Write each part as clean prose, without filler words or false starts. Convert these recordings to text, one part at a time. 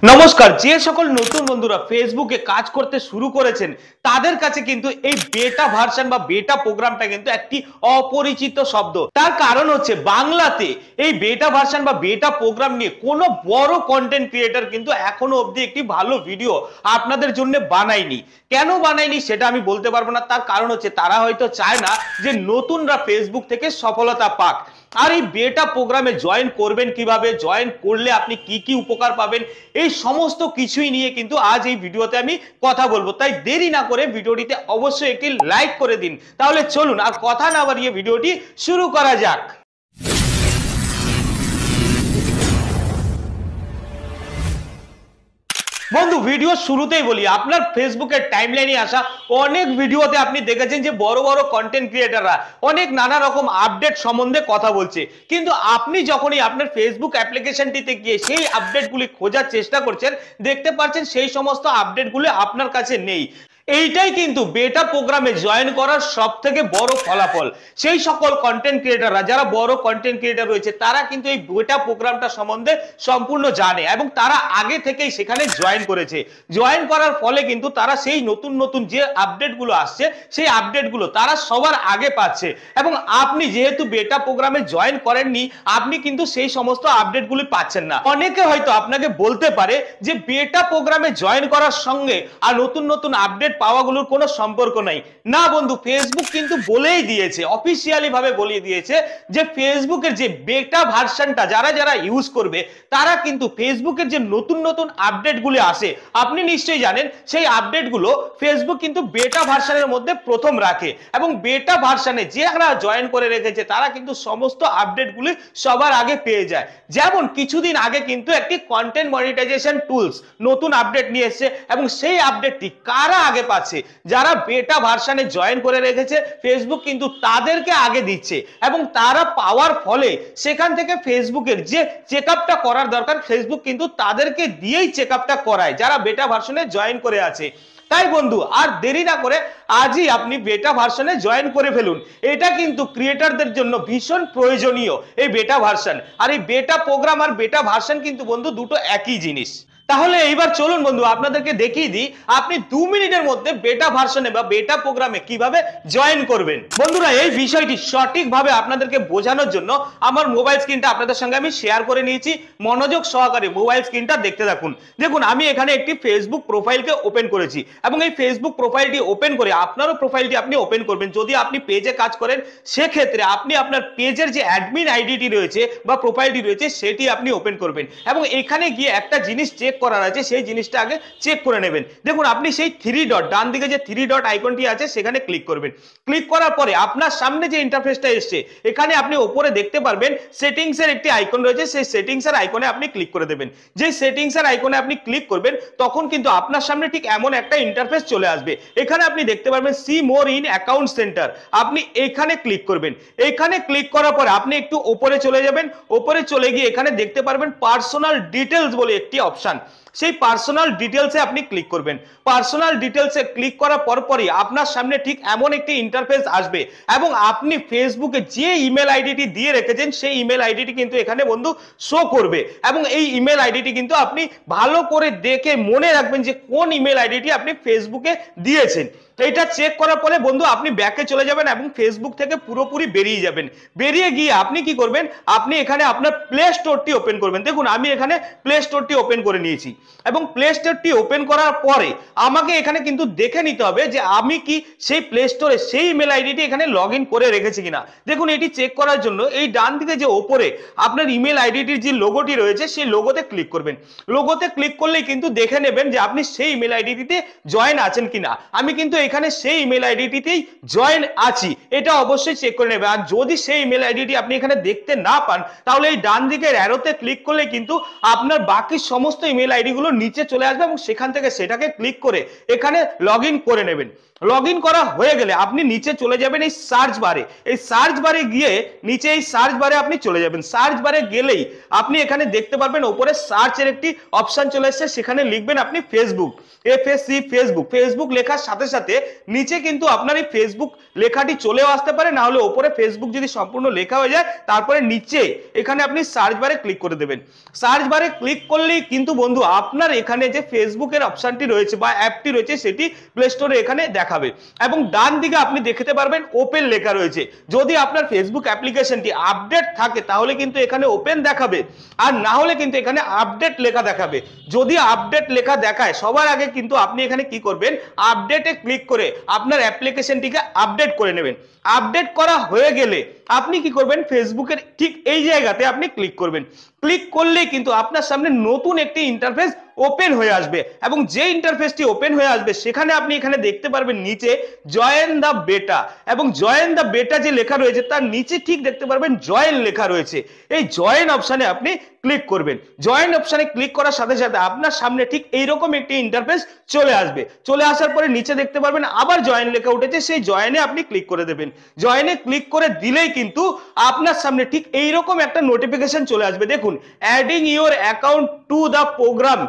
নমস্কার। যে সকল নতুন বন্ধুরা ফেসবুকে কাজ করতে শুরু করেছেন তাদের কাছে কিন্তু এই বেটা ভার্সন বা বেটা প্রোগ্রামটা কিন্তু একটি অপরিচিত শব্দ। তার কারণ হচ্ছে বাংলাতে এই বেটা ভার্সন বা বেটা প্রোগ্রাম নিয়ে কোনো বড় কন্টেন্ট ক্রিয়েটর কিন্তু এখনো অবধি একটি ভালো ভিডিও আপনাদের জন্য বানায়নি। কেন বানায়নি সেটা আমি বলতে পারবো না, তার কারণ হচ্ছে তারা হয়তো চায় না যে নতুনরা ফেসবুক থেকে সফলতা পাক। আর এই বেটা প্রোগ্রামে জয়েন করবেন কিভাবে, জয়েন করলে আপনি কি কি উপকার পাবেন, এই সমস্ত কিছুই নিয়ে কিন্তু আজ এই ভিডিওতে আমি কথা বলবো। তাই দেরি না করে ভিডিওটিতে অবশ্যই একটি লাইক করে দিন। তাহলে চলুন আর কথা না বাড়িয়ে ভিডিওটি শুরু করা যাক। বন্ধু, ভিডিও শুরুতেই বলি, আপনার ফেসবুকের টাইমলাইনে আসা অনেক ভিডিওতে আপনি দেখেছেন যে বড় বড় কন্টেন্ট ক্রিয়েটররা অনেক নানা রকম আপডেট সম্বন্ধে কথা বলছে, কিন্তু আপনি যখনই আপনার ফেসবুক অ্যাপ্লিকেশনটিতে গিয়ে সেই আপডেটগুলি খোঁজার চেষ্টা করছেন, দেখতে পাচ্ছেন সেই সমস্ত আপডেটগুলি আপনার কাছে নেই। এইটাই কিন্তু বেটা প্রোগ্রামে জয়েন করার সবথেকে বড় ফলাফল। সেই সকল কন্টেন্ট ক্রিয়েটররা, যারা বড় কন্টেন্ট ক্রিয়েটর রয়েছে, তারা কিন্তু এই বেটা প্রোগ্রামটা সম্বন্ধে সম্পূর্ণ জানে এবং তারা আগে থেকেই সেখানে জয়েন করেছে। জয়েন করার ফলে কিন্তু তারা সেই নতুন নতুন যে আপডেটগুলো আসছে সেই আপডেটগুলো তারা সবার আগে পাচ্ছে। এবং আপনি যেহেতু বেটা প্রোগ্রামে জয়েন করেননি, আপনি কিন্তু সেই সমস্ত আপডেটগুলি পাচ্ছেন না। অনেকে হয়তো আপনাকে বলতে পারে যে বেটা প্রোগ্রামে জয়েন করার সঙ্গে আর নতুন নতুন আপডেট পাওয়াগুলোর কোনো সম্পর্ক নাই। না বন্ধু, ফেসবুক কিন্তু বলেই দিয়েছে, অফিসিয়ালি ভাবে বলে দিয়েছে যে ফেসবুকের যে বেটা ভার্সনটা যারা যারা ইউজ করবে তারা কিন্তু ফেসবুকের যে নতুন নতুন আপডেটগুলো আসে, আপনি নিশ্চয়ই জানেন, সেই আপডেটগুলো ফেসবুক কিন্তু বেটা ভার্সনের মধ্যে প্রথম রাখে। এবং বেটা ভার্সনে যারা জয়েন করে রেখেছে তারা কিন্তু সমস্ত আপডেটগুলি সবার আগে পেয়ে যায়। যেমন কিছুদিন আগে কিন্তু একটি কন্টেন্ট মনিটাইজেশন টুলস নতুন আপডেট নিয়ে এসেছে এবং সেই আপডেটটি কারা আগে পাচ্ছে, যারা বেটা ভার্সনে জয়েন করে রেখেছে ফেসবুক কিন্তু তাদেরকে আগে দিচ্ছে। এবং তারা পাওয়ার ফলে সেখান থেকে ফেসবুকের যে চেকআপটা করার দরকার ফেসবুক কিন্তু তাদেরকে দিয়েই চেকআপটা করায় যারা বেটা ভার্সনে জয়েন করে আছে। তাই বন্ধু, আর দেরি না করে আজই আপনি বেটা ভার্সনে জয়েন করে ফেলুন। এটা কিন্তু ক্রিয়েটরদের জন্য ভীষণ প্রয়োজনীয় এই বেটা ভার্সন। আর এই বেটা প্রোগ্রাম আর বেটা ভার্সন কিন্তু বন্ধু দুটো একই জিনিস। তাহলে এইবার চলুন বন্ধু আপনাদেরকে দেখিয়ে দিই আপনি 2 মিনিটের মধ্যে বেটা ভার্সনে বা বেটা প্রোগ্রামে কিভাবে জয়েন করবেন। বন্ধুরা, এই বিষয়টি সঠিকভাবে আপনাদেরকে বোঝানোর জন্য আমার মোবাইল স্ক্রিনটা আপনাদের সঙ্গে আমি শেয়ার করে নিয়েছি। মনোযোগ সহকারে মোবাইল স্ক্রিনটা দেখতে থাকুন। দেখুন, আমি এখানে একটি ফেসবুক প্রোফাইলকে ওপেন করেছি এবং এই ফেসবুক প্রোফাইলটি ওপেন করে আপনারও প্রোফাইলটি আপনি ওপেন করবেন। যদি আপনি পেজে কাজ করেন সেক্ষেত্রে আপনি আপনার পেজের যে অ্যাডমিন আইডিটি রয়েছে বা প্রোফাইলটি রয়েছে সেটি আপনি ওপেন করবেন এবং এখানে গিয়ে একটা জিনিস চেক করার আছে, সেই জিনিসটা আগে চেক করে নেবেন। দেখুন, আপনি সেই 3 ডট, ডান দিকে যে 3 ডট আইকনটি আছে সেখানে ক্লিক করবেন। ক্লিক করার পরে আপনার সামনে যে ইন্টারফেসটা এসছে এখানে আপনি উপরে দেখতে পারবেন সেটিংস এর একটি আইকন রয়েছে, সেই সেটিংস এর আইকনে আপনি ক্লিক করে দেবেন। যে সেটিংস এর আইকনে আপনি ক্লিক করবেন তখন কিন্তু আপনার সামনে ঠিক এমন একটা ইন্টারফেস চলে আসবে। এখানে আপনি দেখতে পারবেন see more in account centre, আপনি এখানে ক্লিক করবেন। এখানে ক্লিক করার পরে আপনি একটু উপরে চলে যাবেন। উপরে চলে গিয়ে এখানে দেখতে পারবেন পার্সোনাল ডিটেইলস বলে একটি অপশন, সেই পার্সোনাল ডিটেইলসে আপনি ক্লিক করবেন। পার্সোনাল ডিটেইলসে ক্লিক করার পরপরই আপনার সামনে ঠিক এমন একটি ইন্টারফেস আসবে এবং আপনি ফেসবুকে যে ইমেল আইডিটি দিয়ে রেখেছেন সেই ইমেল আইডিটি কিন্তু এখানে বন্ধু শো করবে এবং এই ইমেল আইডিটি কিন্তু আপনি ভালো করে দেখে মনে রাখবেন যে কোন ইমেল আইডিটি আপনি ফেসবুকে দিয়েছেন। এটা চেক করার পরে বন্ধু আপনি ব্যাকে চলে যাবেন এবং ফেসবুক থেকে পুরোপুরি বেরিয়ে যাবেন। বেরিয়ে গিয়ে আপনি কি করবেন, আপনি এখানে আপনার প্লে স্টোরটি ওপেন করবেন। দেখুন, আমি এখানে প্লে স্টোরটি ওপেন করে নিয়েছি এবং প্লে স্টোরটি ওপেন করার পরে আমাকে এখানে কিন্তু দেখে নিতে হবে যে আমি কি সেই প্লে স্টোরে সেই ইমেল আইডিটি এখানে লগ ইন করে রেখেছি কিনা। দেখুন, এটি চেক করার জন্য এই ডান দিকে যে ওপরে আপনার ইমেল আইডিটির যে লোগোটি রয়েছে সেই লোগোতে ক্লিক করবেন। লোগোতে ক্লিক করলেই কিন্তু দেখে নেবেন যে আপনি সেই ইমেল আইডিটিতে জয়েন আছেন কিনা। আমি কিন্তু এখানে সেই ইমেল আইডিটিতেই জয়েন আছি, এটা অবশ্যই চেক করে নেবেন। আর যদি সেই ইমেল আইডিটি আপনি এখানে দেখতে না পান তাহলে এই ডান দিকের অ্যারোতে ক্লিক করলে কিন্তু আপনার বাকি সমস্ত ইমেল আইডি গুলো নিচে চলে আসবে এবং সেখান থেকে সেটাকে ক্লিক করে এখানে লগ ইন করে নেবেন। লগ ইন করা হয়ে গেলে আপনি নিচে চলে যাবেন এই সার্চ বারে, এই সার্চ বারে গিয়ে নিচে এই সার্চ বারে আপনি চলে যাবেন। সার্চ বারে গেলেই আপনি এখানে দেখতে পারবেন উপরে সার্চের একটি অপশন চলে এসেছে, সেখানে লিখবেন আপনি ফেসবুক, FAC ফেসবুক। ফেসবুক লেখার সাথে সাথে নিচে কিন্তু আপনার এই ফেসবুক লেখাটি চলেও আসতে পারে, না হলে উপরে ফেসবুক যদি সম্পূর্ণ লেখা হয়ে যায় তারপরে নিচে এখানে আপনি সার্চ বারে ক্লিক করে দেবেন। সার্চ বারে ক্লিক করলেই কিন্তু বন্ধু আপনার এখানে যে ফেসবুকের অপশনটি রয়েছে বা অ্যাপটি রয়েছে সেটি প্লে স্টোরে এখানে দেখাবে এবং ডান দিকে আপনি দেখতে পারবেন ওপেন লেখা রয়েছে। যদি আপনার ফেসবুক অ্যাপ্লিকেশনটি আপডেট থাকে তাহলে কিন্তু এখানে ওপেন দেখাবে, আর না হলে কিন্তু এখানে আপডেট লেখা দেখাবে। যদি আপডেট লেখা দেখায় সবার আগে কিন্তু আপনি এখানে কি করবেন, আপডেটে ক্লিক করে আপনার অ্যাপ্লিকেশনটিকে আপডেট করে নেবেন। আপডেট করা হয়ে গেলে আপনি কি করবেন, ফেসবুকের ঠিক এই জায়গাতে আপনি ক্লিক করবেন। ক্লিক করলেই কিন্তু আপনার সামনে নতুন একটি ইন্টারফেস ওপেন হয়ে আসবে এবং যে ইন্টারফেসটি ওপেন হয়ে আসবে সেখানে আপনি এখানে দেখতে পারবেন নিচে জয়েন দ্য বেটা, এবং জয়েন দ্য বেটা যে লেখা রয়েছে তার নিচে ঠিক দেখতে পারবেন জয়েন লেখা রয়েছে। এই জয়েন অপশনে আপনি ক্লিক করবেন। জয়েন অপশনে ক্লিক করার সাথে সাথে আপনার সামনে ঠিক এইরকম একটি ইন্টারফেস চলে আসবে। চলে আসার পরে নিচে দেখতে পারবেন আবার জয়েন লেখা উঠেছে, সেই জয়েনে আপনি ক্লিক করে দেবেন। জয়েনে ক্লিক করে দিলেই কিন্তু আপনার সামনে ঠিক এইরকম একটা নোটিফিকেশন চলে আসবে। দেখুন, adding your account to the program,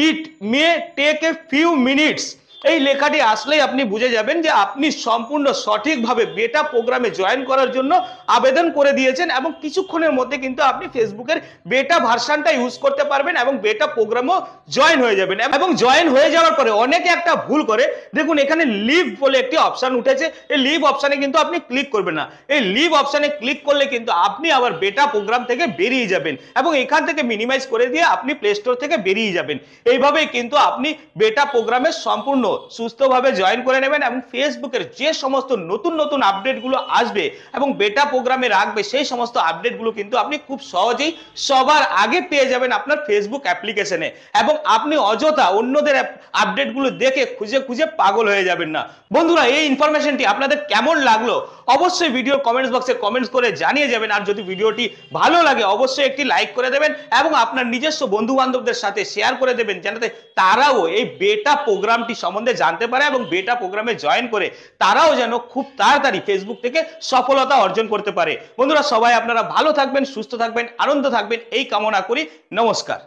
it may take a few minutes. এই লেখাটি আসলেই আপনি বুঝে যাবেন যে আপনি সম্পূর্ণ সঠিকভাবে বেটা প্রোগ্রামে জয়েন করার জন্য আবেদন করে দিয়েছেন এবং কিছুক্ষণের মধ্যে কিন্তু আপনি ফেসবুকের বেটা ভার্সনটা ইউজ করতে পারবেন এবং বেটা প্রোগ্রামও জয়েন হয়ে যাবেন। এবং জয়েন হয়ে যাওয়ার পরে অনেকে একটা ভুল করে, দেখুন এখানে লিভ বলে একটি অপশন উঠেছে, এই লিভ অপশনে কিন্তু আপনি ক্লিক করবেন না। এই লিভ অপশনে ক্লিক করলে কিন্তু আপনি আবার বেটা প্রোগ্রাম থেকে বেরিয়ে যাবেন এবং এখান থেকে মিনিমাইজ করে দিয়ে আপনি প্লে স্টোর থেকে বেরিয়ে যাবেন। এইভাবেই কিন্তু আপনি বেটা প্রোগ্রামের সম্পূর্ণ সুস্থভাবে জয়েন করে নেবেন এবং ফেসবুকের যে সমস্ত নতুন নতুন আপডেটগুলো আসবে এবং বেটা প্রোগ্রামে রাখবে সেই সমস্ত আপডেটগুলো কিন্তু আপনি খুব সহজেই সবার আগে পেয়ে যাবেন আপনার ফেসবুক অ্যাপ্লিকেশনে, এবং আপনি অযথা অন্যদের আপডেটগুলো দেখে খুঁজে খুঁজে পাগল হয়ে যাবেন না। বন্ধুরা, এই ইনফরমেশনটি আপনাদের কেমন লাগলো অবশ্যই ভিডিও কমেন্টস বক্সে কমেন্টস করে জানিয়ে যাবেন। আর যদি ভিডিওটি ভালো লাগে অবশ্যই একটি লাইক করে দেবেন এবং আপনার নিজস্ব বন্ধু বান্ধবদের সাথে শেয়ার করে দেবেন, যাতে তারাও এই বেটা প্রোগ্রামটি সম্বন্ধে জানতে পারে এবং বেটা প্রোগ্রামে জয়েন করে তারাও যেন খুব তাড়াতাড়ি ফেসবুক থেকে সফলতা অর্জন করতে পারে। বন্ধুরা, সবাই আপনারা ভালো থাকবেন, সুস্থ থাকবেন, আনন্দ থাকবেন এই কামনা করি। নমস্কার।